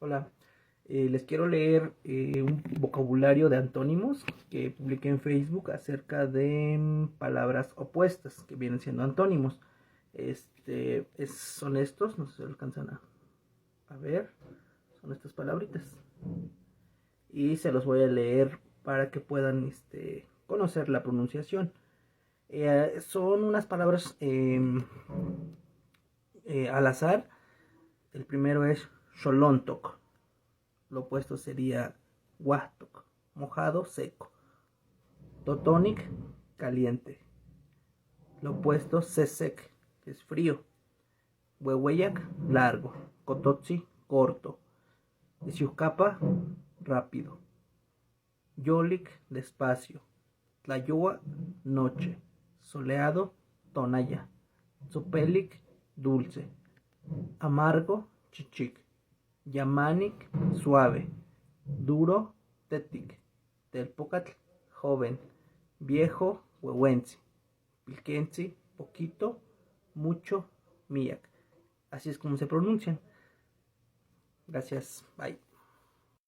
Hola, les quiero leer un vocabulario de antónimos que publiqué en Facebook acerca de palabras opuestas que vienen siendo antónimos. Son estos, no sé si alcanzan a ver, son estas palabritas. Y se los voy a leer para que puedan conocer la pronunciación. Son unas palabras al azar. El primero es Xolontoc. Lo opuesto sería Huastok, mojado, seco. Totonic, caliente. Lo opuesto Sesek, que es frío. Huehueyac, largo. Cototzi, corto. Isiucapa, rápido. Yolik, despacio. Tlayoa, noche. Soleado, tonaya. Zopelic, dulce. Amargo, chichic. Yamanic, suave. Duro, tetic. Telpocatl, joven. Viejo, huehuenzi. Pilquenzi, poquito. Mucho, miac. Así es como se pronuncian. Gracias, bye.